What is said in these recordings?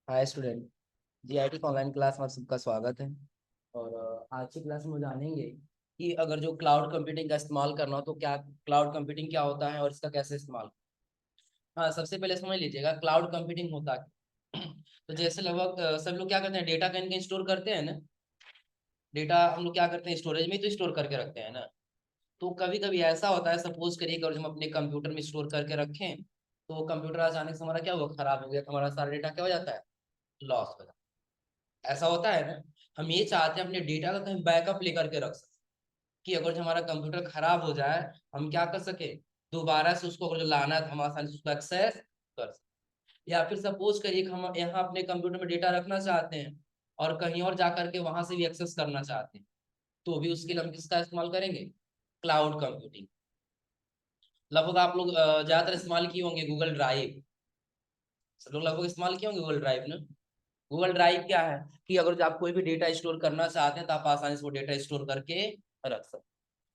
Hi student. GIT का online class में आप सबका स्वागत है। और आज की क्लास में जानेंगे कि अगर जो क्लाउड कंप्यूटिंग का इस्तेमाल करना हो तो क्या क्लाउड कंप्यूटिंग क्या होता है और इसका कैसे इस्तेमाल। हाँ, सबसे पहले समझ लीजिएगा क्लाउड कंप्यूटिंग होता है। तो जैसे लगभग सब लोग क्या करते हैं, डेटा कहीं कहीं स्टोर करते हैं ना। डेटा हम लोग क्या करते हैं, स्टोरेज में ही तो स्टोर करके रखते हैं ना। तो कभी कभी ऐसा होता है, सपोज करिए कि अगर हम अपने कंप्यूटर में स्टोर करके रखें तो कंप्यूटर अचानक से हमारा क्या हुआ, खराब हो गया तो हमारा सारा डेटा क्या हो जाता है, लॉस हो जाता है। ऐसा होता है ना। हम ये चाहते हैं अपने डेटा का कहीं बैकअप लेकर के रख सकें कि अगर जो हमारा कंप्यूटर खराब हो जाए, हम क्या कर सके, दोबारा से उसको अगर जो लाना है तो हम आसानी से उसको एक्सेस कर सकें। या फिर सपोज करिए कि हम यहाँ अपने कंप्यूटर में डेटा रखना चाहते हैं और कहीं और जा करके वहां से भी एक्सेस करना चाहते हैं, तो भी उसके लिए हम किसका इस्तेमाल करेंगे, क्लाउड कंप्यूटिंग। लगभग आप लोग ज्यादातर इस्तेमाल किए होंगे गूगल ड्राइव। सब लोग लगभग इस्तेमाल किए होंगे गूगल ड्राइव ना। गूगल ड्राइव क्या है कि अगर जो आप कोई भी डेटा स्टोर करना चाहते हैं तो आप आसानी से वो डेटा स्टोर करके रख सकते हैं।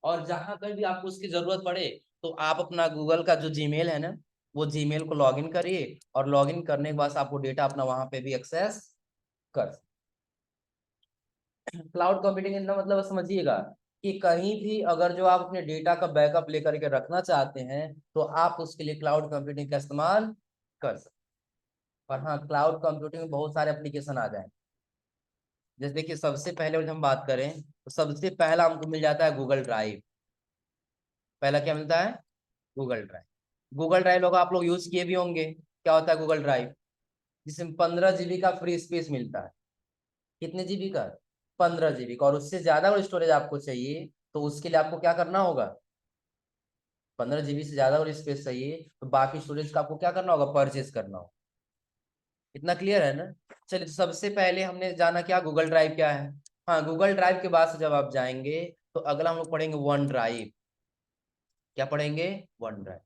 और जहां कहीं भी आपको उसकी जरूरत पड़े तो आप अपना गूगल का जो जीमेल है ना, वो जीमेल को लॉगिन करिए और लॉगिन करने के बाद आपको डेटा अपना वहां पे भी एक्सेस कर। क्लाउड कंप्यूटिंग का मतलब समझिएगा कि कहीं भी अगर जो आप अपने डेटा का बैकअप लेकर के रखना चाहते हैं तो आप उसके लिए क्लाउड कंप्यूटिंग का इस्तेमाल कर सकते हैं। और हाँ, क्लाउड कंप्यूटिंग में बहुत सारे एप्लीकेशन आ जाएंगे। जैसे देखिए, सबसे पहले अगर हम बात करें तो सबसे पहला हमको मिल जाता है गूगल ड्राइव। पहला क्या मिलता है, गूगल ड्राइव। गूगल ड्राइव लोग आप लोग यूज किए भी होंगे। क्या होता है गूगल ड्राइव, जिसमें 15 GB का फ्री स्पेस मिलता है। कितने जीबी का, 15 GB का। और उससे ज्यादा अगर स्टोरेज आपको चाहिए तो उसके लिए आपको क्या करना होगा, 15 GB से ज्यादा अगर स्पेस चाहिए तो बाकी स्टोरेज का आपको क्या करना होगा, परचेज करना होगा। इतना क्लियर है ना। चलिए, तो सबसे पहले हमने जाना क्या, गूगल ड्राइव क्या है। हाँ, गूगल ड्राइव के बाद से जब आप जाएंगे तो अगला हम लोग पढ़ेंगे वन ड्राइव। क्या पढ़ेंगे, वन ड्राइव।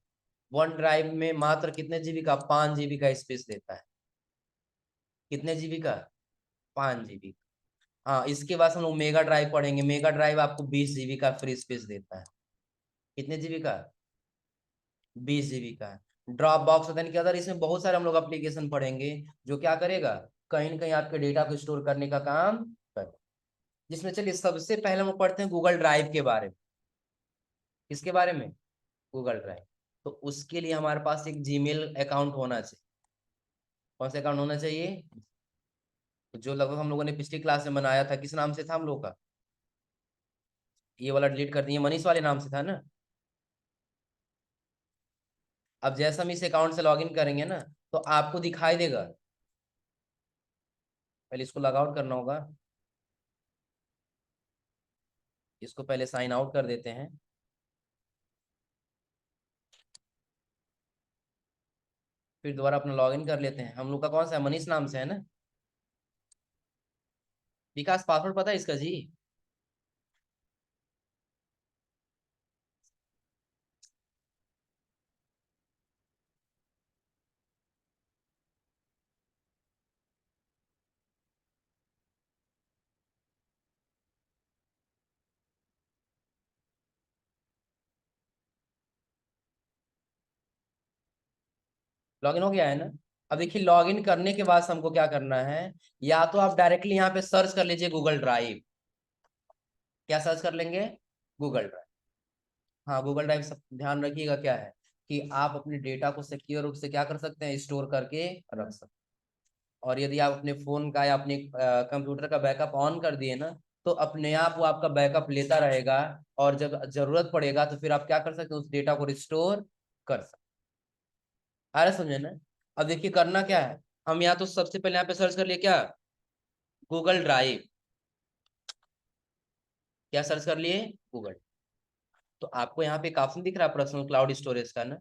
वन ड्राइव में मात्र कितने जीबी का, 5 GB का स्पेस देता है। कितने जीबी का, 5 GB। हाँ, इसके बाद हम लोग मेगा ड्राइव पढ़ेंगे। मेगा ड्राइव आपको 20 GB का फ्री स्पेस देता है। कितने जीबी का, 20 GB का। ड्रॉप बॉक्स होता है कि अदर, इसमें बहुत सारे हम लोग एप्लीकेशन पढ़ेंगे जो क्या करेगा, कहीं ना कहीं आपके डेटा को स्टोर करने का काम कर। जिसमें चलिए सबसे पहले हम लोग पढ़ते हैं गूगल ड्राइव के बारे में। किसके बारे में, गूगल ड्राइव। तो उसके लिए हमारे पास एक जीमेल अकाउंट होना चाहिए। कौन सा अकाउंट होना चाहिए, जो लगभग हम लोगों ने पिछली क्लास में बनाया था, किस नाम से था हम लोग का, ये वाला डिलीट कर दिए, मनीष वाले नाम से था ना। अब जैसे हम इस अकाउंट से लॉगिन करेंगे ना तो आपको दिखाई देगा। पहले इसको लॉग आउट करना होगा। इसको पहले साइन आउट कर देते हैं। फिर दोबारा अपना लॉगिन कर लेते हैं। हम लोग का कौन सा है, मनीष नाम से है ना। विकास, पासवर्ड पता है इसका जी। लॉगिन हो गया है ना। अब देखिए, लॉगिन करने के बाद हमको क्या करना है, या तो आप डायरेक्टली यहाँ पे सर्च कर लीजिए गूगल ड्राइव। क्या सर्च कर लेंगे, गूगल ड्राइव। हाँ, गूगल ड्राइव सब ध्यान रखिएगा क्या है कि आप अपने डेटा को सिक्योर रूप से क्या कर सकते हैं, स्टोर करके रख सकते हैं। और यदि आप अपने फोन का या अपने कंप्यूटर का बैकअप ऑन कर दिए ना तो अपने आप वो आपका बैकअप लेता रहेगा। और जब जरूरत पड़ेगा तो फिर आप क्या कर सकते हैं, उस डेटा को रिस्टोर कर सकते हैं। आ रहा समझे ना। अब देखिए करना क्या है, हम यहाँ तो सबसे पहले यहाँ पे सर्च कर लिए क्या, गूगल ड्राइव। क्या सर्च कर लिए, गूगल। तो आपको यहाँ पे एक ऑप्शन दिख रहा है पर्सनल क्लाउड स्टोरेज का ना,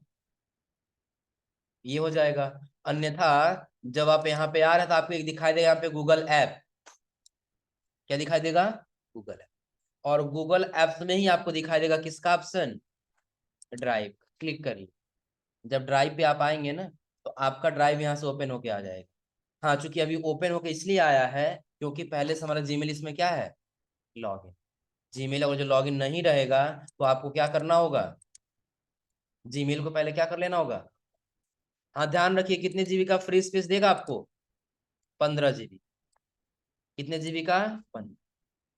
ये हो जाएगा। अन्यथा जब आप यहाँ पे आ रहे हैं तो आपको एक दिखाई देगा यहाँ पे गूगल ऐप। क्या दिखाई देगा, गूगल ऐप। और गूगल एप्स में ही आपको दिखाई देगा किसका ऑप्शन, ड्राइव। क्लिक करिए। जब ड्राइव पे आप आएंगे ना तो आपका ड्राइव यहाँ से ओपन होके आ जाएगा। हाँ, चूंकि अभी ओपन होके इसलिए आया है क्योंकि पहले से हमारा जीमेल इसमें क्या है, लॉगिन। जीमेल अगर जो लॉगिन नहीं रहेगा तो आपको क्या करना होगा, जीमेल को पहले क्या कर लेना होगा। हाँ, ध्यान रखिए कितने जीबी का फ्री स्पेस देगा आपको, 15 GB। कितने जीबी का? 15।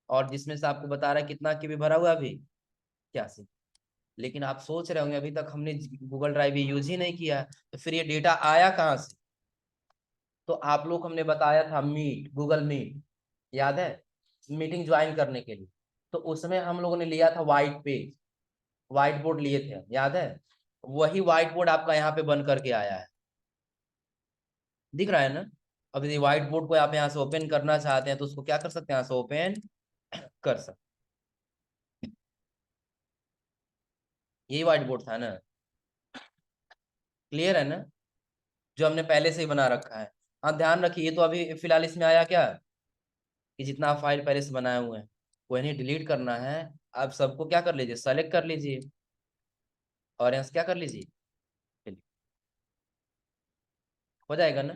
और जिसमें से आपको बता रहा है कितना केबी भरा हुआ है अभी? 81। लेकिन आप सोच रहे होंगे अभी तक हमने गूगल ड्राइव यूज ही नहीं किया, तो फिर ये डेटा आया कहाँ से? तो आप लोग हमने बताया था मीट, गूगल मीट, याद है? मीटिंग ज्वाइन करने के लिए। तो उसमें हम लोगों ने लिया था व्हाइट पेज, व्हाइट बोर्ड लिए थे, याद है? वही व्हाइट बोर्ड आपका यहाँ पे बन करके आया है, दिख रहा है ना? अब यदि व्हाइट बोर्ड को आप यहाँ से ओपन करना चाहते हैं तो उसको क्या कर सकते हैं? यहाँ से ओपन कर सकते। यही व्हाइट बोर्ड था ना? क्लियर है ना? जो हमने पहले से ही बना रखा है। हाँ ध्यान रखिए, ये तो अभी फिलहाल इसमें आया क्या कि जितना आप फाइल पहले से बनाए हुए हैं वो इन्हें डिलीट करना है। आप सबको क्या कर लीजिए? सेलेक्ट कर लीजिए और यहाँ से क्या कर लीजिए? delete। हो जाएगा ना?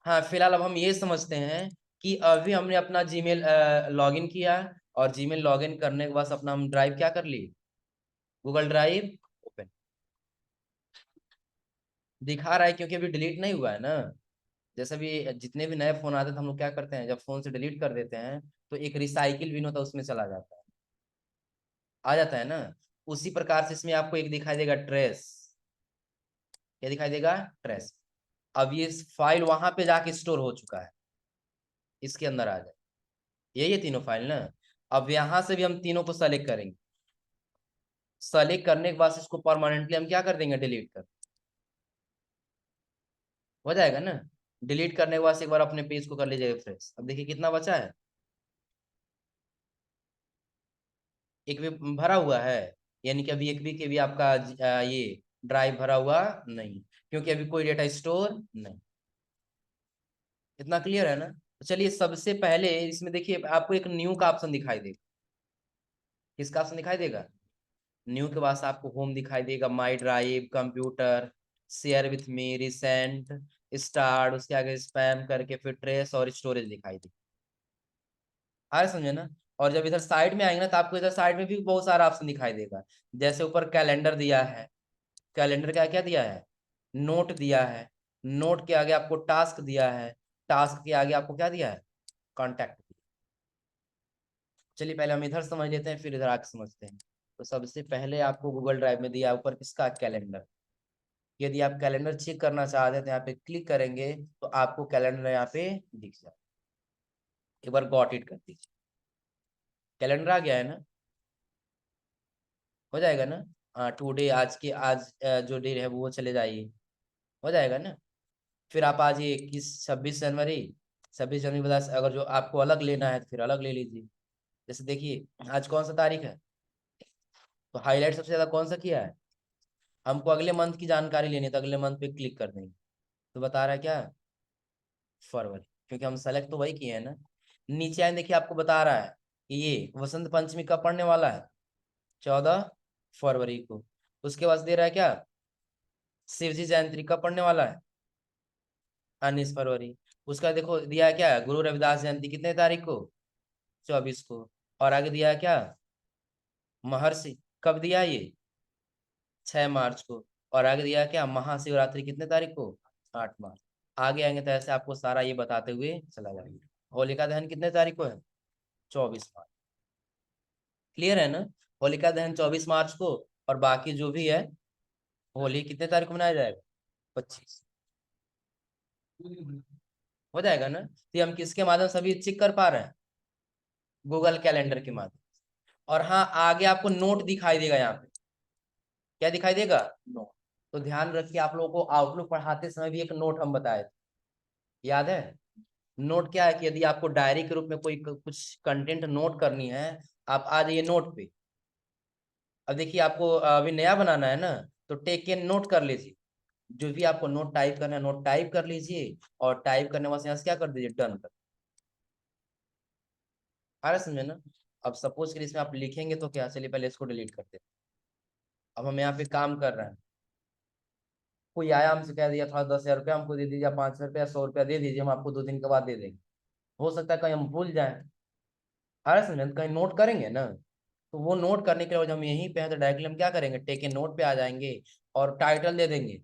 हाँ फिलहाल अब हम ये समझते हैं कि अभी हमने अपना जीमेल लॉगिन किया, और जीमेल लॉगिन करने के बाद अपना हम ड्राइव क्या कर लिए? गूगल ड्राइव ओपन दिखा रहा है, क्योंकि अभी डिलीट नहीं हुआ है ना। जैसे भी जितने भी नए फोन आते हैं तो हम लोग क्या करते हैं, जब फोन से डिलीट कर देते हैं तो एक रिसाइकिल बिन होता है, उसमें चला जाता है, आ जाता है ना। उसी प्रकार से इसमें आपको एक दिखाई देगा ट्रेस। क्या दिखाई देगा? ट्रेस। अब ये फाइल वहां पे जाके स्टोर हो चुका है, इसके अंदर आ जाए। यही है तीनों फाइल ना। अब यहां से भी हम तीनों को सेलेक्ट करेंगे। सेलेक्ट करने के बाद इसको परमानेंटली हम क्या कर देंगे? डिलीट कर। हो जाएगा ना? डिलीट करने के बाद एक बार अपने पेज को कर लीजिए रिफ्रेश। अब देखिए कितना बचा है। एक भी भरा हुआ है, यानी कि अभी एक भी के भी आपका ये ड्राइव भरा हुआ नहीं, क्योंकि अभी कोई डेटा स्टोर नहीं। इतना क्लियर है ना? तो चलिए सबसे पहले इसमें देखिए आपको एक न्यू का ऑप्शन दिखाई देगा। किसका ऑप्शन दिखाई देगा? न्यू के बाद आपको होम दिखाई देगा, my drive, computer, share with me, recent, start, उसके आगे स्पैम करके फिर ट्रेस और स्टोरेज दिखाई देगा। आ रहा है समझे ना? और जब इधर साइड में आएंगे ना तो आपको इधर साइड में भी बहुत सारा ऑप्शन दिखाई देगा। जैसे ऊपर कैलेंडर दिया है, कैलेंडर का क्या दिया है? नोट दिया है। नोट के आगे आपको टास्क दिया है। टास्क के आगे आपको क्या दिया है? कॉन्टैक्ट दिया। चलिए पहले हम इधर समझ लेते हैं, फिर इधर आके समझते हैं। तो सबसे पहले आपको गूगल ड्राइव में दिया है ऊपर किसका? कैलेंडर। यदि आप कैलेंडर चेक करना चाहते हैं तो यहाँ पे क्लिक करेंगे तो आपको कैलेंडर यहाँ पे दिख जाए। एक बार गॉट इट कर दीजिए, कैलेंडर आ गया है ना? हो जाएगा ना? हाँ टुडे, आज के आज जो डे है वो चले जाइए। हो जाएगा ना? फिर आप आज ये 26 जनवरी, 26 जनवरी बता, अगर जो आपको अलग लेना है तो फिर अलग ले लीजिए। जैसे देखिए आज कौन सा तारीख है, तो हाईलाइट सबसे ज्यादा कौन सा किया है? हमको अगले मंथ की जानकारी लेनी है तो अगले मंथ पे क्लिक कर देंगे। तो बता रहा है क्या? फरवरी, क्योंकि हम सेलेक्ट तो वही किए हैं ना। नीचे आए देखिए आपको बता रहा है कि ये वसंत पंचमी कब पड़ने वाला है? 14 फरवरी को। उसके बाद दे रहा है क्या? शिवजी जयंती कब पड़ने वाला है? 19 फरवरी। उसका देखो दिया है क्या? गुरु रविदास जयंती कितने तारीख को? 24 को। और आगे दिया है क्या? महर्षि कब दिया है ये? 6 मार्च को। और आगे दिया है क्या? महाशिवरात्रि कितने तारीख को? 8 मार्च। आगे आएंगे तो ऐसे आपको सारा ये बताते हुए चला जाएगा। होलिका दहन कितने तारीख को है? 24 मार्च। क्लियर है ना? होलिका दहन 24 मार्च को। और बाकी जो भी है होली कितने तारीख को मनाया जाएगा? 25। हो जाएगा ना? तो ये हम किसके माध्यम से अभी चेक कर पा रहे हैं? गूगल कैलेंडर के माध्यम। और हाँ आगे आपको नोट दिखाई देगा यहाँ पे। क्या दिखाई देगा? नोट। तो ध्यान रखिए, आप लोगों को आउटलुक पढ़ाते समय भी एक नोट हम बताए थे, याद है? नोट क्या है कि यदि आपको डायरी के रूप में कोई कुछ कंटेंट नोट करनी है, आप आ जाइए नोट पे। अब देखिए आपको अभी नया बनाना है ना, तो टेक के नोट कर लीजिए। जो भी आपको नोट टाइप करना है नोट टाइप कर लीजिए, और टाइप करने के बाद यहाँ से क्या कर दीजिए? डन कर। आ रहा है समझे ना? अब सपोज करिए इसमें आप लिखेंगे तो क्या, चलिए पहले इसको डिलीट करते हैं। अब हम यहाँ पे काम कर रहे हैं, कोई आया हमसे कह दिया थोड़ा 10,000 रुपया हमको दे दीजिए, 500 रुपया, 100 रुपया दे दीजिए, हम आपको 2 दिन के बाद दे देंगे। हो सकता है कहीं हम भूल जाए। आ रहा है समझे? कहीं नोट करेंगे ना, तो वो नोट करने के लिए जब हम यहीं पे हैं तो डायरेक्टली हम क्या करेंगे? टेक ए नोट पे आ जाएंगे और टाइटल दे देंगे।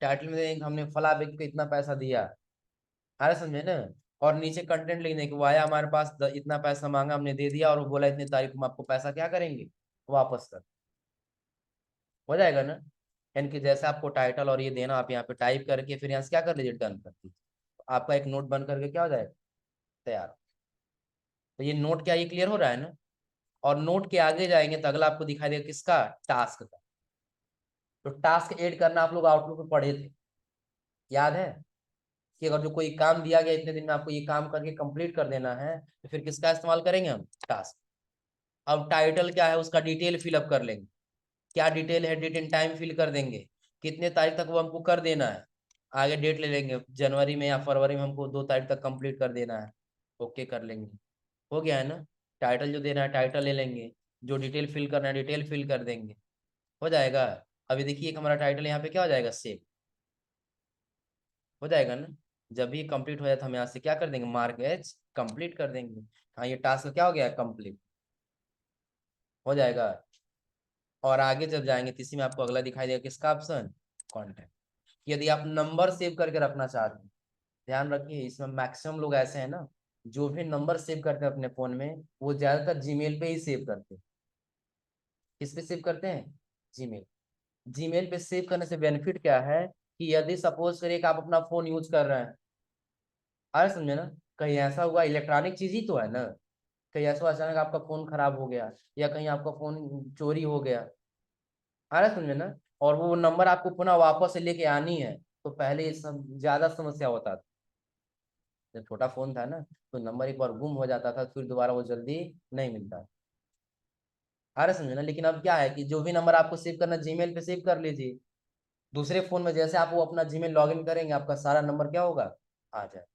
टाइटल में दे देंगे हमने फला व्यक्ति को इतना पैसा दिया। आ रहा समझे ना। और नीचे कंटेंट लिख देंगे कि वो आया हमारे पास, इतना पैसा मांगा हमने दे दिया, और वो बोला इतनी तारीख को हम आपको पैसा क्या करेंगे, वापस कर। हो जाएगा ना। यानी कि जैसे आपको टाइटल और ये देना, आप यहाँ पे टाइप करके फिर यहाँ से क्या कर लीजिए, डन कर दीजिए, तो आपका एक नोट बन करके क्या हो जाएगा, तैयार। तो ये नोट क्या, ये क्लियर हो रहा है ना। और नोट के आगे जाएंगे तो अगला आपको दिखाई देगा किसका, टास्क का। तो टास्क ऐड करना आप लोग आउटलुक में पढ़े थे, याद है, कि अगर जो कोई काम दिया गया इतने दिन में आपको ये काम करके कंप्लीट कर देना है, तो फिर किसका इस्तेमाल करेंगे हम, टास्क। अब टाइटल क्या है उसका डिटेल फिलअप कर लेंगे, क्या डिटेल है, डेट एंड टाइम फिल कर देंगे, कितने तारीख तक वो हमको कर देना है, आगे डेट ले लेंगे, जनवरी में या फरवरी में हमको 2 तारीख तक कंप्लीट कर देना है, ओके कर लेंगे। हो गया है ना। टाइटल जो देना है टाइटल ले लेंगे, जो डिटेल फिल करना है डिटेल फिल कर देंगे, हो जाएगा। अभी देखिए एक हमारा टाइटल यहाँ पे क्या हो जाएगा, सेव हो जाएगा ना। जब ये कंप्लीट हो जाए तो हम यहाँ से क्या कर देंगे, मार्क एज कंप्लीट कर देंगे। हाँ ये टास्क क्या हो गया, कंप्लीट हो जाएगा। और आगे जब जाएंगे तो इसी में आपको अगला दिखाई देगा किसका ऑप्शन, कॉन्टैक्ट। यदि आप नंबर सेव करके रखना चाहते हैं, ध्यान रखिए इसमें मैक्सिमम लोग ऐसे हैं ना, जो भी नंबर सेव करते हैं अपने फोन में वो ज्यादातर जीमेल पे ही सेव करते हैं। किस पे सेव करते हैं, जीमेल। जीमेल पे सेव करने से बेनिफिट क्या है, कि यदि सपोज करिए कि आप अपना फोन यूज कर रहे हैं, अरे समझे ना, कहीं ऐसा हुआ, इलेक्ट्रॉनिक चीज ही तो है ना, कहीं ऐसा हुआ अचानक आपका फोन खराब हो गया, या कहीं आपका फोन चोरी हो गया, आ रहा है समझे ना, और वो नंबर आपको पुनः वापस से लेके आनी है, तो पहले ये सब ज्यादा समस्या होता था। जब छोटा फोन था ना, तो नंबर एक बार गुम हो जाता था, फिर दोबारा वो जल्दी नहीं मिलता। आ रहा है समझे ना। लेकिन अब क्या है कि जो भी नंबर आपको सेव करना, जीमेल पे सेव कर लीजिए, दूसरे फोन में जैसे आप वो अपना जीमेल लॉग इन करेंगे, आपका सारा नंबर क्या होगा, आ जाए।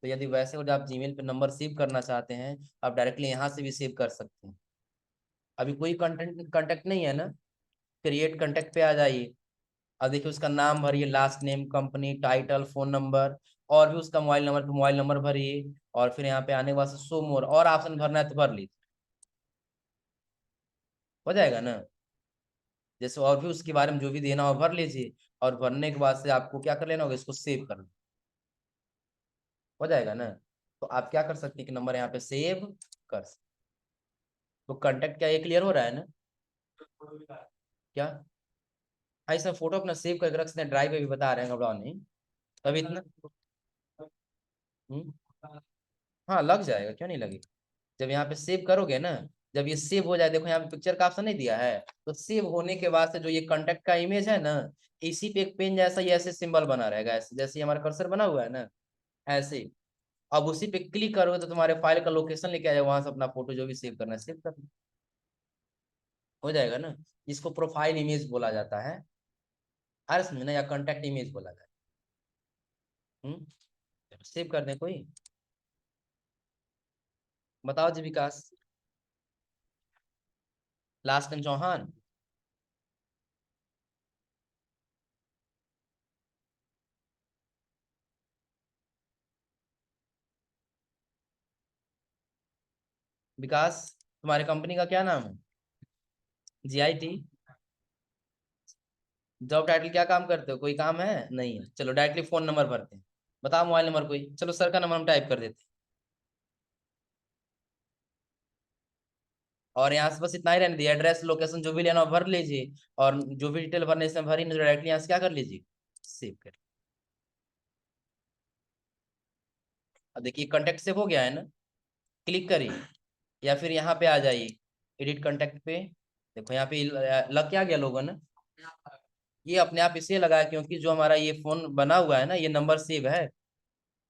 तो यदि वैसे हो आप जीमेल पे नंबर सेव करना चाहते हैं, आप डायरेक्टली यहाँ से भी सेव कर सकते हैं। अभी कोई कंटेंट कांटेक्ट नहीं है ना, क्रिएट कांटेक्ट पे आ जाइए। अब देखिए उसका नाम भरिए, last name, company, title, phone number, और भी उसका मोबाइल नंबर भरिए। और फिर यहाँ पे आने के बाद शो मोर और ऑप्शन भरना है तो भर लीजिए, हो जाएगा ना। जैसे और भी उसके बारे में जो भी देना हो भर लीजिए, और भरने के बाद से आपको क्या कर लेना होगा, इसको सेव करना, हो जाएगा ना। तो आप क्या कर सकते हैं कि नंबर यहाँ पे सेव कर सकते। तो कांटेक्ट क्या ये क्लियर हो रहा है ना, क्या। हाँ इसमें फोटो अपना सेव करके रख सकते हैं, ड्राइव पे भी बता रहे हैं, घबराओ नहीं। तभी इतना। हम्म, हाँ लग जाएगा, क्यों नहीं लगेगा। जब यहाँ पे सेव करोगे ना, जब ये सेव हो जाए, देखो यहाँ पे पिक्चर का ऑप्शन नहीं दिया है, तो सेव होने के बाद से जो ये कांटेक्ट का इमेज है ना, इसी पे एक पेन जैसा ये ऐसे सिंबल बना रहेगा, ऐसे जैसे हमारा कर्सर बना हुआ है ना, ऐसे ही। अब उसी पे क्लिक करोगे तो तुम्हारे फाइल का लोकेशन लेके आ जाएगा, वहां से अपना फोटो जो भी सेव करना है सेव कर लो। हो जाएगा ना। इसको प्रोफाइल इमेज बोला जाता है, हर समझे ना, या कॉन्टेक्ट इमेज बोला जाता है। सेव कर दें कोई, बताओ जी विकास। Last time Chauhan. विकास, तुम्हारी कंपनी का क्या नाम है, GIT। जॉब टाइटल क्या काम करते हो, कोई काम है, नहीं है, चलो डायरेक्टली फोन नंबर भरते हैं। बताओ मोबाइल नंबर कोई, चलो सर का नंबर हम टाइप कर देते हैं। और यहाँ से बस इतना ही रहने दिया, एड्रेस लोकेशन जो भी लेना हो भर लीजिए, और जो भी डिटेल भरने से भरी डायरेक्टली यहाँ से क्या कर लीजिए, सेव कर। अब देखिए कॉन्टेक्ट सेव हो गया है ना, क्लिक करिए, या फिर यहाँ पे आ जाइए, एडिट कॉन्टेक्ट पे। देखो यहाँ पे लग क्या गया लोगो ना, ये अपने आप इसलिए लगा है क्योंकि जो हमारा ये फोन बना हुआ है ना, ये नंबर सेव है,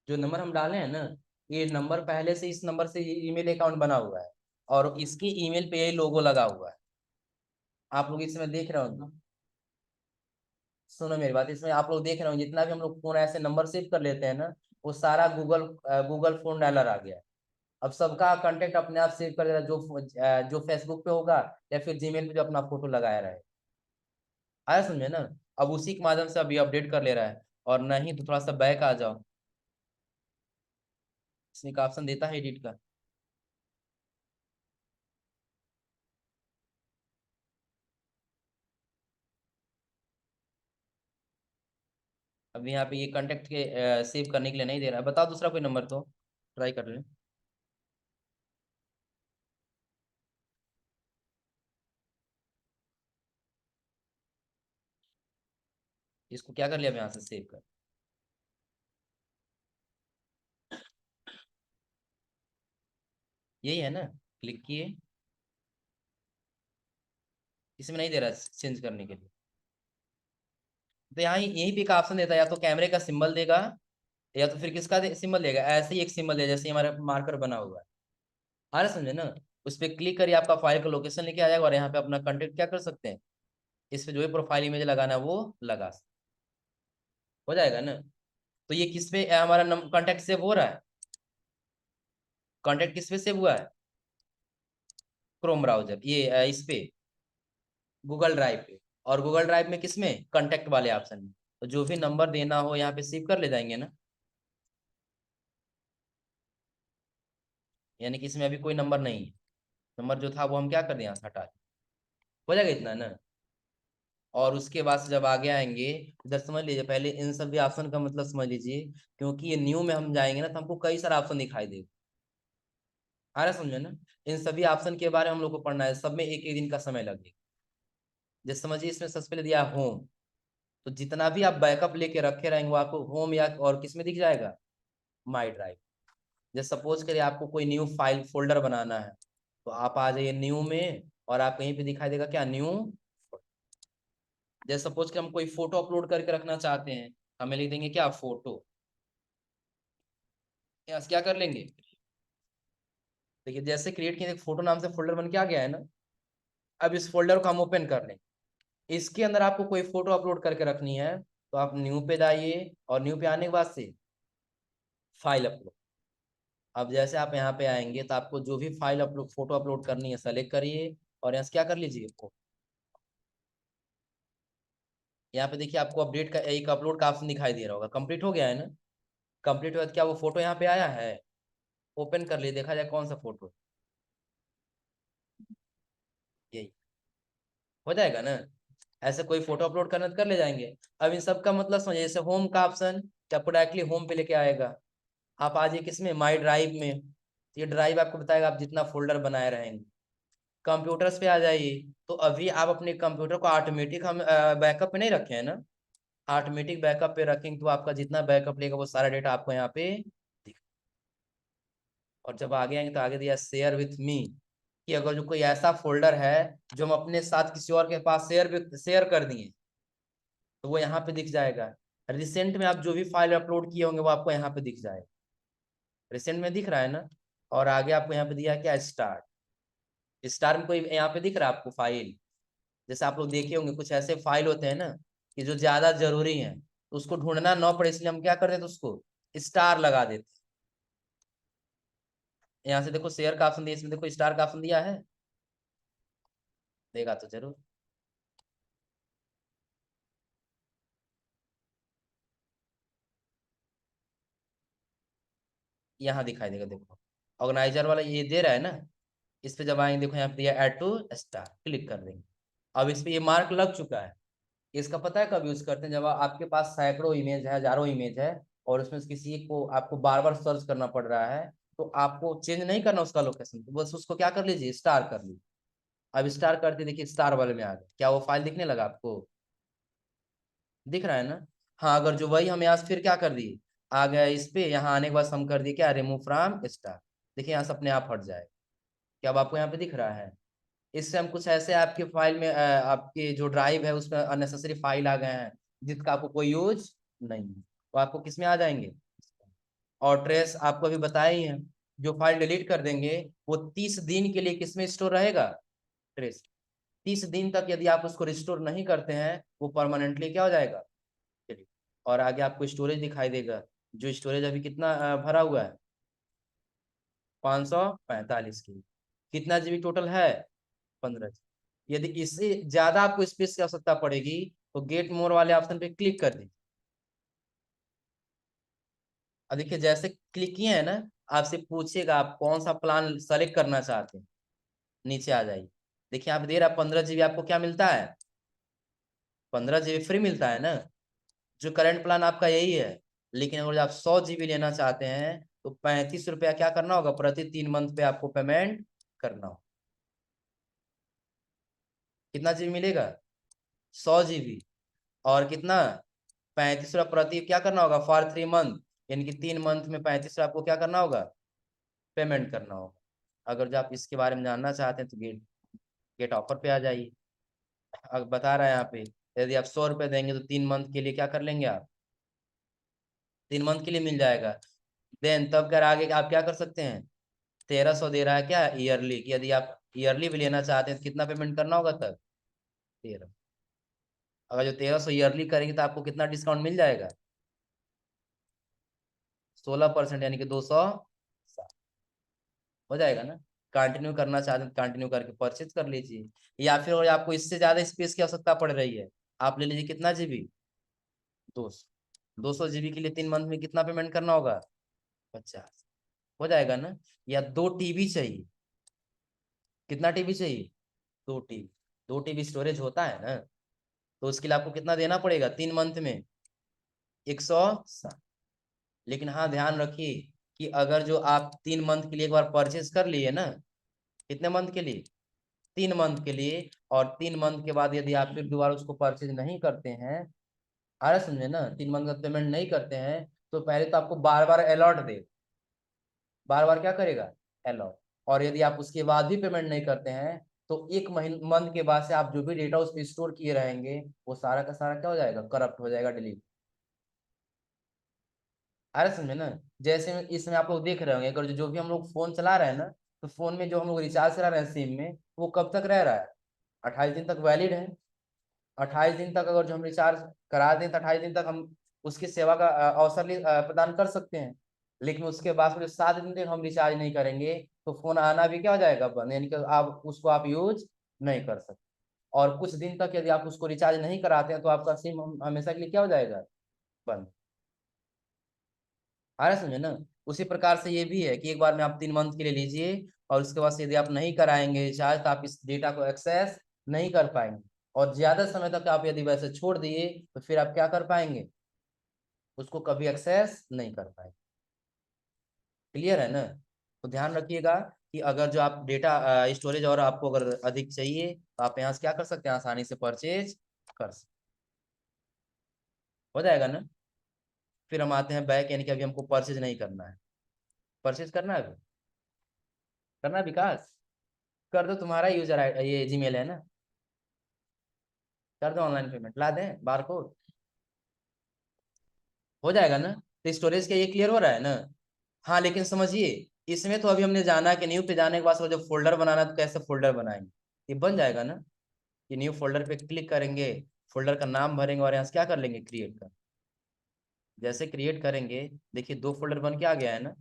जो नंबर हम डाले हैं ना, ये नंबर पहले से इस नंबर से ईमेल अकाउंट बना हुआ है, और इसकी ईमेल पे ये लोगो लगा हुआ है। आप लोग इसमें देख रहे हो, सुनो मेरी बात, इसमें आप लोग देख रहे हो जितना भी हम लोग फोन ऐसे नंबर सेव कर लेते हैं ना, वो सारा गूगल फोन डायलर आ गया है। अब सबका कांटेक्ट अपने आप सेव कर देगा, जो फेसबुक पे होगा, या फिर जीमेल पे जो अपना फोटो लगाया रहे। आया समझे ना। अब उसी के माध्यम से अभी अपडेट कर ले रहा है, और नहीं तो थोड़ा सा बैक आ जाओ, इसमें एक ऑप्शन देता है एडिट का। अब यहाँ पे ये कांटेक्ट के सेव करने के लिए नहीं दे रहा है। बताओ दूसरा कोई नंबर तो ट्राई कर लें। इसको क्या कर लिया अब यहाँ से सेव कर। यही है ना, क्लिक किए, इसमें नहीं दे रहा चेंज करने के लिए। तो यहाँ यहीं पे एक ऑप्शन देता है, या तो कैमरे का सिंबल देगा या तो फिर किसका सिंबल देगा। ऐसे ही एक सिंबल है जैसे हमारा मार्कर बना हुआ है, आ रहा समझे ना। उस पर क्लिक करिए, आपका फाइल का लोकेशन लेके आ जाएगा और यहाँ पे अपना कंटेंट क्या कर सकते हैं, इस पे जो है प्रोफाइल इमेज लगाना है वो लगा सकते। हो जाएगा ना। तो ये किस पे हमारा कॉन्टेक्ट सेव हो रहा है, कॉन्टेक्ट किस पे सेव हुआ है, क्रोम ब्राउजर, ये इस पे गूगल ड्राइव पे। और गूगल ड्राइव में किसमें, कॉन्टेक्ट वाले ऑप्शन में। तो जो भी नंबर देना हो यहाँ पे सेव कर ले जाएंगे ना। यानी कि इसमें अभी कोई नंबर नहीं है, नंबर जो था वो हम क्या कर दें यहाँ से हटा दें। हो जाएगा इतना ना। और उसके बाद से जब आगे आएंगे, इधर समझ लीजिए पहले इन सभी ऑप्शन का मतलब समझ लीजिए, क्योंकि ये न्यू में हम जाएंगे ना तो हमको कई सारे ऑप्शन दिखाई देगा। आ रहा है समझे ना। इन सभी ऑप्शन के बारे में हम लोग को पढ़ना है, सब में एक एक दिन का समय लगेगा। जैसे समझिए इसमें सबसे पहले दिया होम, तो जितना भी आप बैकअप लेके रखे रहेंगे वो आपको होम या और किस में दिख जाएगा, माई ड्राइव। जैसे सपोज करिए आपको कोई न्यू फाइल फोल्डर बनाना है, तो आप आ जाइए न्यू में और आप कहीं पे दिखाई देगा क्या, न्यू। जैसे सपोज कि हम कोई फोटो अपलोड करके रखना चाहते हैं, हमें लिख देंगे क्या, फोटो। यहाँ से क्या कर लेंगे, देखिए जैसे क्रिएट किए फोटो नाम से फोल्डर बन के आ गया है ना। अब इस फोल्डर को हम ओपन कर लेंगे, इसके अंदर आपको कोई फोटो अपलोड करके रखनी है, तो आप न्यू पे जाइए और न्यू पे आने के बाद से फाइल अपलोड। अब जैसे आप यहाँ पे आएंगे तो आपको जो भी फाइल अपलोड फोटो अपलोड करनी है सेलेक्ट करिए और यहाँ से क्या कर लीजिए, यहाँ पे देखिए आपको अपडेट का एक अपलोड का ऑप्शन दिखाई दे रहा होगा, कंप्लीट हो गया है ना। कंप्लीट हुआ तो क्या वो फोटो यहाँ पे आया है, ओपन कर लिए, देखा जाए कौन सा फोटो, यही हो जाएगा ना। ऐसे कोई फोटो अपलोड करना तो कर ले जाएंगे। अब इन सब का मतलब समझिए, जैसे होम का ऑप्शन तो आपको डायरेक्टली होम पे लेके आएगा। आप आ जाइए किसमें, माई ड्राइव में, तो ये ड्राइव आपको बताएगा आप जितना फोल्डर बनाए रहेंगे। कंप्यूटर्स पे आ जाइए, तो अभी आप अपने कंप्यूटर को ऑटोमेटिक हम बैकअप पे नहीं रखे हैं ना, ऑटोमेटिक बैकअप पे रखेंगे तो आपका जितना बैकअप लेगा वो सारा डेटा आपको यहाँ पे दिख। और जब आगे आएंगे तो आगे दिया शेयर विथ मी, कि अगर जो कोई ऐसा फोल्डर है जो हम अपने साथ किसी और के पास शेयर कर दिए, तो वो यहाँ पे दिख जाएगा। रिसेंट में आप जो भी फाइल अपलोड किए होंगे वो आपको यहाँ पे दिख जाएगा, रिसेंट में दिख रहा है ना। और आगे आपको यहाँ पे दिया क्या, स्टार्ट। स्टार में कोई यहाँ पे दिख रहा है आपको फाइल, जैसे आप लोग देखे होंगे कुछ ऐसे फाइल होते हैं ना कि जो ज्यादा जरूरी है, तो उसको ढूंढना ना पड़े इसलिए हम क्या कर देते उसको स्टार लगा देते। यहाँ से देखो शेयर का ऑप्शन दिया, इसमें देखो स्टार का ऑप्शन दिया है, देगा तो जरूर। यहाँ दिखाई देगा, देखो ऑर्गेनाइजर वाला ये दे रहा है ना। इस पे जब आएंगे देखो यहाँ पे दिया ऐड टू स्टार, क्लिक कर देंगे। अब इस पे ये मार्क लग चुका है। इसका पता है कब यूज करते हैं, जब आपके पास सैकड़ों इमेज है, हजारों इमेज है, और उसमें से किसी एक को आपको बार बार सर्च करना पड़ रहा है, तो आपको चेंज नहीं करना उसका लोकेशन, तो बस उसको क्या कर लीजिए, स्टार कर लीजिए। अब स्टार करते देखिए स्टार वाले में आ गया, क्या वो फाइल दिखने लगा आपको, दिख रहा है ना। हाँ, अगर जो वही हम यहाँ से फिर क्या कर दिए, आ गया इस पे, यहाँ आने के बाद हम कर दिए क्या, रिमूव फ्रॉम स्टार। देखिए यहाँ से अपने आप हट जाए, क्या अब आपको यहाँ पे दिख रहा है। इससे हम कुछ ऐसे आपके फाइल में आपके जो ड्राइव है उसमें अननेसेसरी फाइल आ गए हैं जिसका आपको कोई यूज नहीं है, तो आपको किस में आ जाएंगे। और ट्रेस आपको अभी बताए ही हैं, जो फाइल डिलीट कर देंगे वो 30 दिन के लिए किस में स्टोर रहेगा, ट्रेस। 30 दिन तक यदि आप उसको रिस्टोर नहीं करते हैं वो परमानेंटली क्या हो जाएगा, delete। और आगे आपको स्टोरेज दिखाई देगा, जो स्टोरेज अभी कितना भरा हुआ है, 545 की। कितना जीबी टोटल है, 15 GB। यदि इससे ज्यादा आपको स्पेस की आवश्यकता पड़ेगी तो गेट मोर वाले ऑप्शन पे क्लिक कर दीजिए। अब देखिए जैसे क्लिक किए हैं ना, आपसे पूछेगा आप कौन सा प्लान सेलेक्ट करना चाहते हैं, नीचे आ जाइए। देखिए आप दे रहा 15 GB, आपको क्या मिलता है, 15 GB फ्री मिलता है ना। जो करंट प्लान आपका यही है, लेकिन अगर आप 100 GB लेना चाहते हैं तो 35 रुपया क्या करना होगा, प्रति 3 मंथ पे आपको पेमेंट करना होगा। कितना GB मिलेगा, 100 GB, और कितना, 35 रुपया प्रति क्या करना होगा फॉर 3 मंथ, यानी कि 3 मंथ में 35 रुपया आपको क्या करना होगा, पेमेंट करना होगा। अगर जो आप इसके बारे में जानना चाहते हैं तो गेट गेट ऑफर पे आ जाइए। अब बता रहा है यहाँ पे, यदि आप 100 रुपये देंगे तो 3 मंथ के लिए क्या कर लेंगे आप, 3 मंथ के लिए मिल जाएगा। देन तब कर आगे आप क्या कर सकते हैं, 1300 दे रहा है क्या ईयरली, कि यदि आप ईयरली भी लेना चाहते हैं तो कितना पेमेंट करना होगा तब, 13। अगर जो 1300 ईयरली करेंगे तो आपको कितना डिस्काउंट मिल जाएगा, 16%, यानी कि 200 हो जाएगा ना। कंटिन्यू करना चाहते हैं कंटिन्यू करके परचेज कर लीजिए, या फिर और आपको इससे ज्यादा स्पेस की आवश्यकता पड़ रही है, आप ले लीजिए कितना GB, 200 GB के लिए 3 मंथ में कितना पेमेंट करना होगा, 50, हो जाएगा ना। या 2 TB चाहिए, कितना TB चाहिए, 2 TB, 2 TB स्टोरेज होता है ना, तो उसके लिए आपको कितना देना पड़ेगा 3 मंथ में, 160। लेकिन हाँ ध्यान रखिए कि अगर जो आप 3 मंथ के लिए एक बार परचेज कर लिए ना, कितने मंथ के लिए, 3 मंथ के लिए, और 3 मंथ के बाद यदि आप फिर दोबारा उसको परचेज नहीं करते हैं, आ रहा समझे ना, 3 मंथ का पेमेंट नहीं करते हैं, तो पहले तो आपको बार बार अलॉट दे, बार बार क्या करेगा, अलॉट। और यदि आप उसके बाद भी पेमेंट नहीं करते हैं तो 1 मंथ के बाद से आप जो भी डेटा उस पर स्टोर किए रहेंगे वो सारा का सारा क्या हो जाएगा, करप्ट हो जाएगा, डिलीट। अरे समझे ना, जैसे इसमें आप लोग देख रहे होंगे, अगर जो भी हम लोग फोन चला रहे हैं ना, तो फोन में जो हम लोग रिचार्ज करा रहे हैं सिम में, वो कब तक रह रहा है, 28 दिन तक वैलिड है। 28 दिन तक अगर जो हम रिचार्ज करा दें तो 28 दिन तक हम उसकी सेवा का अवसर प्रदान कर सकते हैं। लेकिन उसके बाद फिर 7 दिन तक हम रिचार्ज नहीं करेंगे तो फोन आना भी क्या हो जाएगा, बंद, यानी कि आप उसको आप यूज नहीं कर सकते। और कुछ दिन तक यदि आप उसको रिचार्ज नहीं कराते हैं तो आपका सिम हमेशा के लिए क्या हो जाएगा, बंद। आ रहा है समझे ना। उसी प्रकार से ये भी है कि एक बार में आप 3 मंथ के लिए लीजिए, और उसके बाद से यदि आप नहीं कराएंगे रिचार्ज तो आप इस डेटा को एक्सेस नहीं कर पाएंगे, और ज्यादा समय तक आप यदि वैसे छोड़ दिए तो फिर आप क्या कर पाएंगे, उसको कभी एक्सेस नहीं कर पाएंगे। क्लियर है ना। तो ध्यान रखिएगा कि अगर जो आप डेटा स्टोरेज और आपको अगर अधिक चाहिए तो आप यहाँ से क्या कर सकते हैं, आसानी से परचेज कर सकते, हो जाएगा ना। फिर हम आते हैं बैक, यानी कि अभी हमको परचेज नहीं करना है, परचेज करना है अभी, करना है विकास, कर दो, तुम्हारा यूजर ये जीमेल है ना, कर दो ऑनलाइन पेमेंट, ला दें बार कोड, हो जाएगा ना। तो स्टोरेज का ये क्लियर हो रहा है ना। हाँ लेकिन समझिए, इसमें तो अभी हमने जाना कि न्यू पे जाने के बाद जब फोल्डर बनाना तो कैसे फोल्डर बनाएंगे, ये बन जाएगा ना। ये न्यू फोल्डर पे क्लिक करेंगे, फोल्डर का नाम भरेंगे और यहाँ से क्या कर लेंगे, क्रिएट कर। जैसे क्रिएट करेंगे, देखिए 2 फोल्डर बन के आ गया है ना।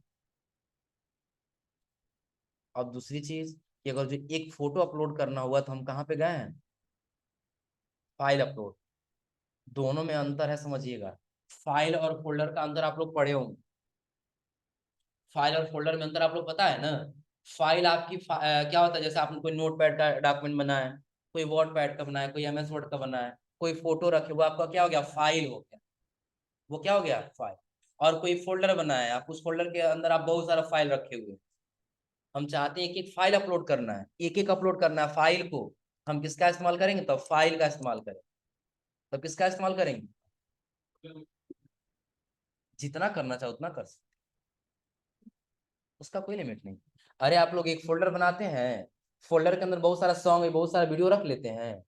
अब दूसरी चीज कि अगर जो एक फोटो अपलोड करना हुआ तो हम कहाँ पे गए हैं, फाइल अपलोड। दोनों में अंतर है समझिएगा, फाइल और फोल्डर का अंतर आप लोग पढ़े होंगे। फाइल और फोल्डर में अंतर आप लोग पता है ना। फाइल आपकी क्या होता है, जैसे आपने कोई नोट पैड का डॉक्यूमेंट बनाया है, कोई वर्ड पैड का बनाया है, कोई MS वर्ड का बनाया है, कोई फोटो रखे, वो आपका क्या हो गया, फाइल हो गया, वो क्या हो गया, फाइल। और कोई फोल्डर बनाया है, आप उस फोल्डर के अंदर आप बहुत सारा फाइल रखे हुए हैं। हम चाहते हैं कि एक फाइल अपलोड करना है, एक एक अपलोड करना है फाइल को, हम किसका इस्तेमाल करेंगे, तब फाइल का इस्तेमाल करें, तब किसका इस्तेमाल करेंगे, जितना करना चाहो उतना कर सकते, उसका कोई लिमिट नहीं। अरे आप लोग एक फोल्डर बनाते हैं, फोल्डर के अंदर बहुत सारा सॉन्ग है, बहुत सारा वीडियो रख लेते हैं,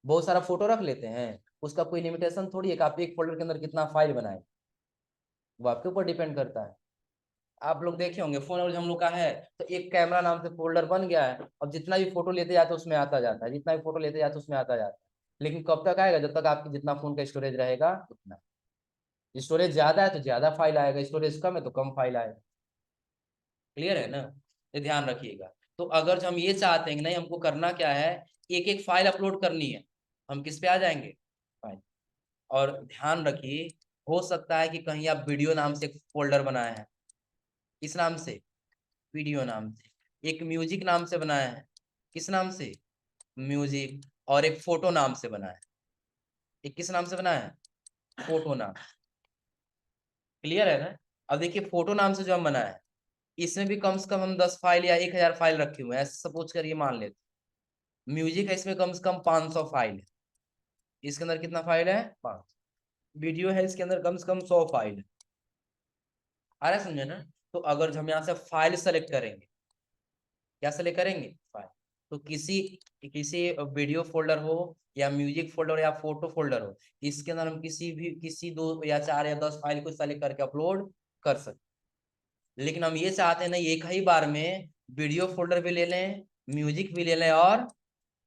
बहुत सारा फोटो रख लेते हैं, उसका कोई लिमिटेशन थोड़ी है कि आप एक फोल्डर के अंदर कितना फाइल बनाए, वो आपके ऊपर डिपेंड करता है। आप लोग देखे होंगे फोन और हम लोग का है तो एक कैमरा नाम से फोल्डर बन गया है, अब जितना भी फोटो लेते जाते उसमें आता जाता है, जितना भी फोटो लेते जाते उसमें आता जाता है। लेकिन कब तक आएगा, जब तक आपकी जितना फोन का स्टोरेज रहेगा उतना। स्टोरेज ज्यादा है तो ज्यादा फाइल आएगा, स्टोरेज कम है तो कम फाइल आएगा। क्लियर है ना, ये ध्यान रखिएगा। तो अगर जो हम ये चाहते हैं कि नहीं हमको करना क्या है, एक एक फाइल अपलोड करनी है, हम किस पे आ जाएंगे, फाइल। और ध्यान रखिए, हो सकता है कि कहीं आप वीडियो नाम से एक फोल्डर बनाए हैं, किस नाम से, वीडियो नाम से, एक म्यूजिक नाम से बनाया है, किस नाम से, म्यूजिक, और एक फोटो नाम से बनाया है, एक किस नाम से बनाया है, फोटो नाम। क्लियर है ना? अब देखिए फोटो नाम से जो हम बनाए हैं, इसमें भी कम से कम हम 10 फाइल या 1000 फाइल रखे हुए हैं, ऐसे सपोज करिए मान लेते। म्यूजिक है, इसमें कम से कम 500 फाइल है। इसके अंदर कितना फाइल है? 5। वीडियो है, इसके अंदर कम से कम 100 फाइल है। आ रहा है समझे ना? तो अगर हम यहाँ से फाइल सेलेक्ट करेंगे, क्या सेलेक्ट करेंगे? फाइल। तो किसी किसी वीडियो फोल्डर हो या म्यूजिक फोल्डर या फोटो फोल्डर हो, इसके अंदर हम किसी 2 या 4 या 10 फाइल को सेलेक्ट करके अपलोड कर सकते। लेकिन हम ये चाहते हैं ना, एक ही बार में वीडियो फोल्डर भी ले लें, म्यूजिक भी ले लें और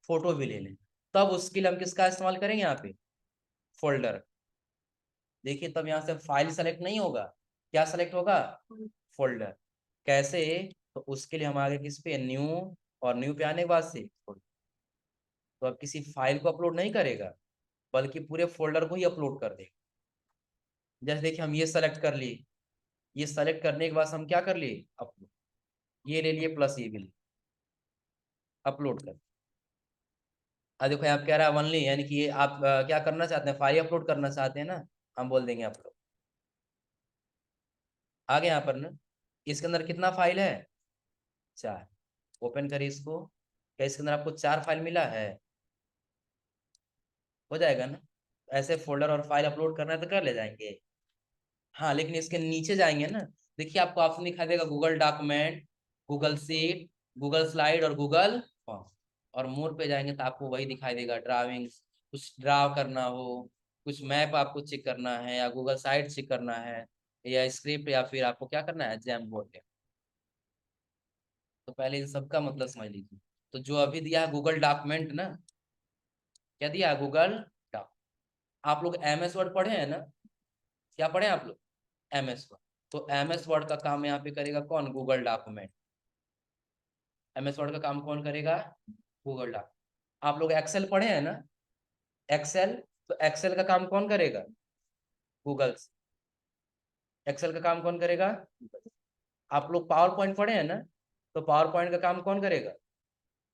फोटो भी ले लें। तब उसके लिए हम किसका इस्तेमाल करेंगे? यहाँ पे फोल्डर। देखिए तब यहाँ से फाइल सेलेक्ट नहीं होगा, क्या सेलेक्ट होगा? फोल्डर। कैसे? तो उसके लिए हम आगे किस पे? न्यू। और न्यू पे आने के बाद से फोल्डर। तो अब किसी फाइल को अपलोड नहीं करेगा, बल्कि पूरे फोल्डर को ही अपलोड कर देगा। जैसे देखिए हम ये सेलेक्ट कर लिए, ये सेलेक्ट करने के बाद हम क्या कर लिए? अपलोड। ये ले लिए प्लस ये भी ले, अपलोड कर। अब देखो यहाँ कह रहा है ओनली, यानी कि ये आप क्या करना चाहते हैं? फाइल अपलोड करना चाहते हैं ना, हम बोल देंगे अपलोड। आगे यहाँ पर ना, इसके अंदर कितना फाइल है? 4। ओपन करिए इसको। क्या इसके अंदर आपको 4 फाइल मिला है? हो जाएगा ना? ऐसे फोल्डर और फाइल अपलोड करना है तो कर ले जाएंगे। हाँ, लेकिन इसके नीचे जाएंगे ना, देखिए आपको ऑप्शन दिखाई देगा Google document, Google seat, Google slide और गूगल फॉर्म। और मोर पे जाएंगे तो आपको वही दिखाई देगा, ड्राविंग। कुछ ड्राव करना हो, कुछ मैप आपको चेक करना है, या गूगल साइट चेक करना है, या स्क्रिप्ट, या फिर आपको क्या करना है? Jam board. तो पहले इन सबका मतलब समझ लीजिए। तो जो अभी दिया है गूगल डॉक्यूमेंट ना, क्या दिया है? Google doc. आप लोग MS वर्ड पढ़े हैं ना? क्या पढ़े हैं आप लोग? MS word. तो MS वर्ड का काम यहाँ पे करेगा कौन? Google document. MS वर्ड का काम कौन करेगा? Google doc. आप लोग एक्सेल पढ़े हैं ना? एक्सेल। तो एक्सेल का काम कौन करेगा? गूगल। एक्सेल का काम कौन करेगा? आप लोग पावर पॉइंट पढ़े हैं ना? तो पावर पॉइंट का काम कौन करेगा?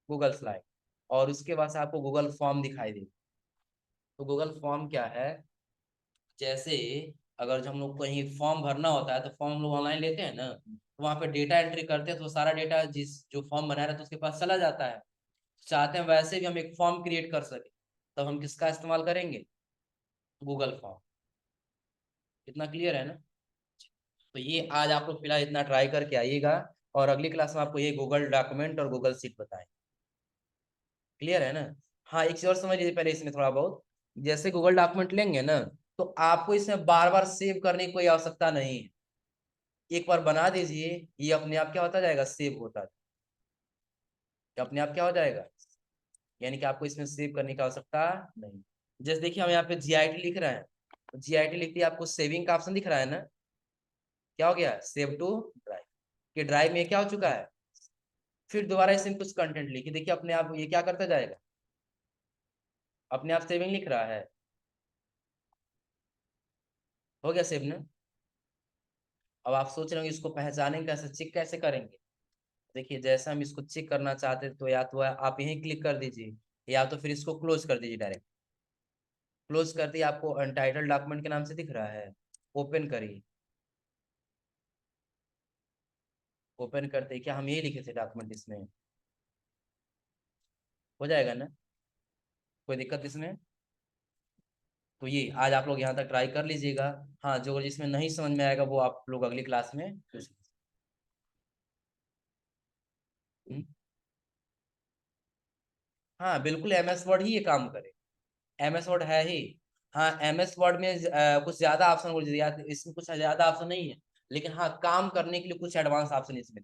Google slide. और उसके बाद से आपको गूगल फॉर्म दिखाई देगा। तो गूगल फॉर्म क्या है? जैसे अगर जो हम लोग को कहीं फॉर्म भरना होता है, तो फॉर्म हम लोग ऑनलाइन लेते हैं ना, तो वहाँ पे डेटा एंट्री करते हैं, तो सारा डेटा जिस जो फॉर्म बना रहा है तो उसके पास चला जाता है। चाहते हैं वैसे भी हम एक फॉर्म क्रिएट कर सके, तब हम किसका इस्तेमाल करेंगे? Google form. इतना क्लियर है ना? तो ये आज आप लोग फिलहाल इतना ट्राई करके आइएगा, और अगली क्लास में आपको ये गूगल डॉक्यूमेंट और गूगल सीट बताएं। क्लियर है ना? हाँ, एक चीज और समझ लीजिए पहले इसमें थोड़ा बहुत। जैसे गूगल डॉक्यूमेंट लेंगे ना, तो आपको इसमें बार बार सेव करने की कोई आवश्यकता नहीं है। एक बार बना दीजिए, ये अपने आप क्या होता जाएगा? सेव होता जाएगा। अपने आप क्या हो जाएगा? यानी कि आपको इसमें सेव करने की आवश्यकता नहीं। जैसे देखिए हम यहाँ पे GIT लिख रहे हैं, GIT लिख दिया, आपको सेविंग का ऑप्शन दिख रहा है ना? क्या हो गया? Save to drive. कि ड्राइव में क्या हो चुका है? फिर दोबारा इसमें कुछ कंटेंट लिखिए, देखिए अपने आप ये क्या करता जाएगा? अपने आप सेविंग लिख रहा है। हो गया सेव ना? अब आप सोच रहे होंगे इसको पहचानेंगे कैसे, चेक कैसे करेंगे? देखिए जैसे हम इसको चेक करना चाहते हैं, तो या तो आप यहीं क्लिक कर दीजिए, या तो फिर इसको क्लोज कर दीजिए डायरेक्ट। क्लोज कर दिए, आपको अनटाइटल डॉक्यूमेंट के नाम से दिख रहा है। ओपन करिए। ओपन करते ही क्या हम यही लिखे थे डॉक्यूमेंट इसमें? हो जाएगा ना? कोई दिक्कत इसमें? तो ये आज आप लोग यहाँ तक ट्राई कर लीजिएगा। हाँ, जो जिसमें नहीं समझ में आएगा वो आप लोग अगली क्लास में पूछ। हाँ बिल्कुल, MS वर्ड ही ये काम करे। MS वर्ड है ही। हाँ, MS वर्ड में कुछ ज्यादा ऑप्शन बोल दीजिए, इसमें कुछ ज्यादा ऑप्शन नहीं है, लेकिन हाँ काम करने के लिए कुछ एडवांस ऑप्शन इसमें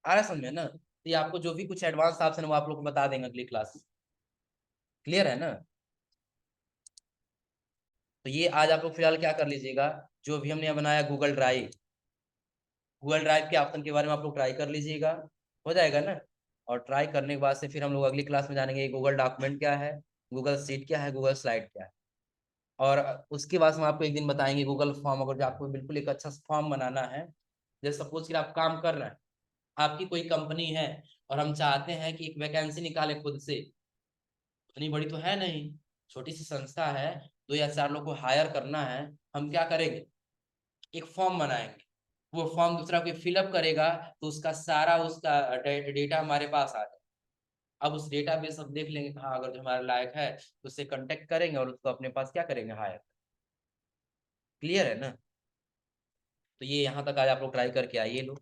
आ रहा है समझ में ना? तो ये आपको जो भी कुछ एडवांस ऑप्शन है वो आप लोग को बता देंगे अगली क्लास में। क्लियर है ना? तो ये आज आप लोग फिलहाल क्या कर लीजिएगा, जो भी हमने बनाया गूगल ड्राइव, गूगल ड्राइव के ऑप्शन के बारे में आप लोग ट्राई कर लीजिएगा। हो जाएगा ना? और ट्राई करने के बाद से फिर हम लोग अगली क्लास में जानेंगे गूगल डॉक्यूमेंट क्या है, गूगल सीट क्या है, गूगल स्लाइड क्या है। और उसके बाद हम आपको एक दिन बताएंगे गूगल फॉर्म। अगर जो आपको बिल्कुल एक अच्छा फॉर्म बनाना है, जैसे सपोज कि आप काम कर रहे हैं, आपकी कोई कंपनी है, और हम चाहते हैं कि एक वैकेंसी निकाले खुद से, इतनी बड़ी तो है नहीं, छोटी सी संस्था है, 2 या 4 लोग को हायर करना है, हम क्या करेंगे, एक फॉर्म बनाएंगे, वो फॉर्म दूसरा कोई फिलअप करेगा तो उसका सारा उसका डेटा हमारे पास आ जाए। अब उस डेटा बेस हम देख लेंगे, हाँ अगर जो हमारे लायक है तो उससे कांटेक्ट करेंगे और उसको अपने पास क्या करेंगे, हायर। क्लियर है ना? तो ये यहाँ तक आज आप लोग ट्राई करके आइए लोग।